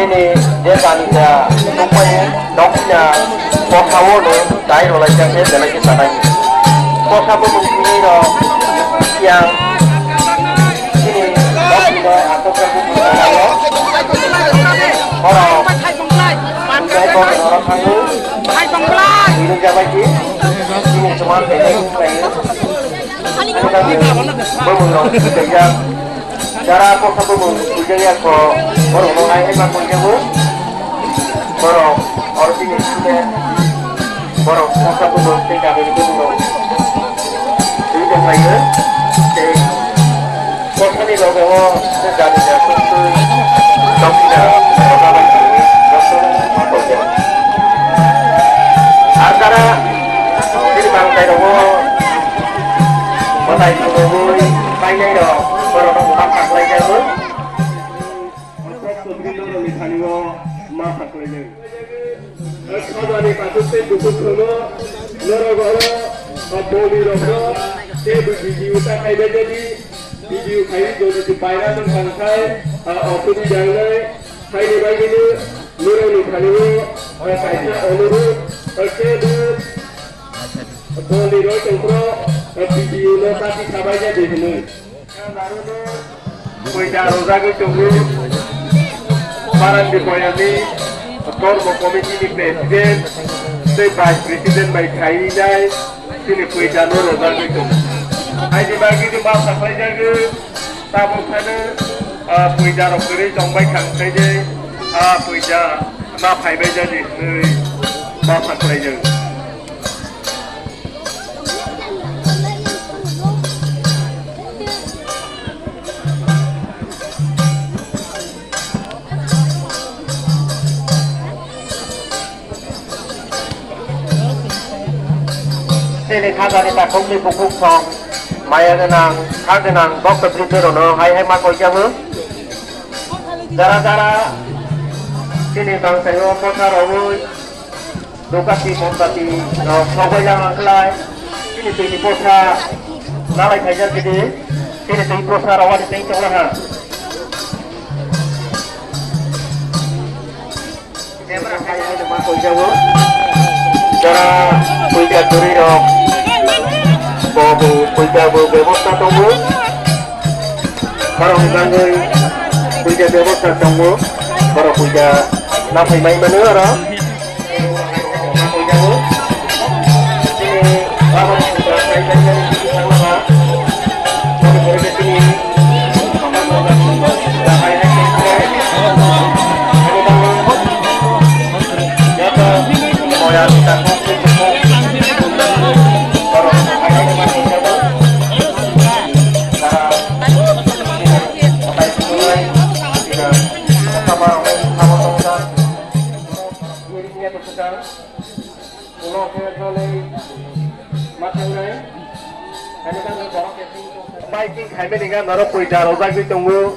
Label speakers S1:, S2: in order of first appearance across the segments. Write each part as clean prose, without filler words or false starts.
S1: ini dia kanisa rupanya doknya kok kawo lo dai lo lagi yang dia lagi sana kok kamu begini lo yang ini doknya atau kamu lo orang saya kau orang kamu ini siapa sih ini cuma saya belum kerja cara apa kamu kerja kok orang orang ini macam kamu orang orang ini sudah orang kamu boleh kami itu dulu ini kan saya kok ini loh kamu jadi jatuh dokter orang ini dokter apa ya antara ini bangsa dong bangsa itu dulu banyak dong orang orang lagi tu masak lagi. Kalau ni patut duduk dulu, lorong-lorong, bodi lorong, video tak ada jadi video kaya jadi dibayar dengan bangkai, okey jangan, kaya bagi ni, lorong ni kaya, kaya oluru, okey tu, bodi lorong cengkro, video lorong tapi kabarnya di sini. Puja roza ke tunggu Baran dipoyani Kormo komisi di presiden Saya vice presiden baik kai jai Sini puja roza ke tunggu Hai dibagi di bawah saklai jaga Tabu sana puja rokeri jombai kang saja puja mapai beja di bawah saklai jaga ini kagak kita kongsi buku song maya denang kagak denang dokter berita rono hai makoi jamu cara-cara sini bang saya kota rawui lokasi montati sogo yang kelai ini tinggi kota nalai kajar gede ini tinggi kota rawa di tinggi coklat ini berapa hai makoi jamu cara puja duri dong puja ବ୍ୟବସ୍ଥା ତମୁ karong gangoy puja ବ୍ୟବସ୍ଥା ତମୁ karo puja na phai mai manu ara puja mo ini lama puja kai kai sama kami kerja sini Kami dengan naruh puja roza kita tunggu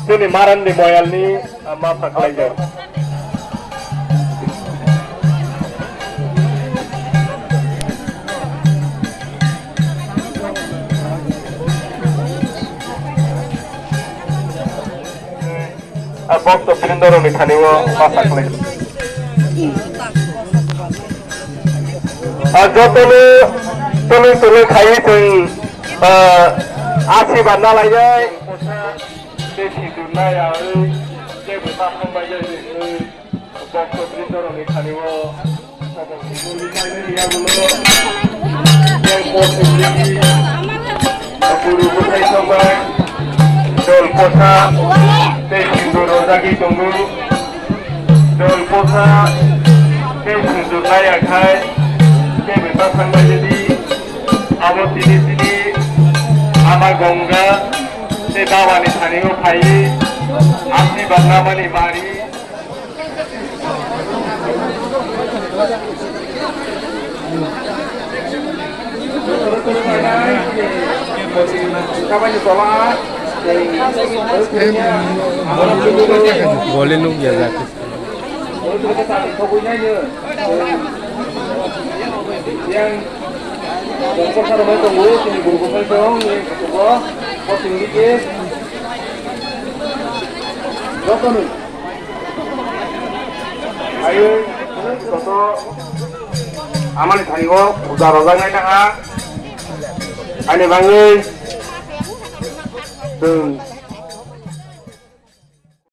S1: tu ni maran di moyal ni masak lagi. Box tu silinder ni thani wo masak lagi. Jotono khai tu आशीर्वाद ना लाई जाए देशी दुर्ना यार जे बुता हम bye जाए box printer में खाने वो गुली खाने लिया गुलो ये पोस्ट लिखी गुरु बुताई समय डोल पोसा देशी दुरोजा की तुंगु डोल पोसा देशी दुर्ना यार खाए जे बुता हम बाय जाए आवो तिनी Ama gongga, se bawa ni thani wo khai, apni Barnamani Mari
S2: boleh lu ya gratis.
S1: Yang bangsa sarabay tunggu sini buru dong ini coba posting dikit. Jokowi. Ayo, toto amani thanigo udar rozang naik dah. Ane bangun. Deng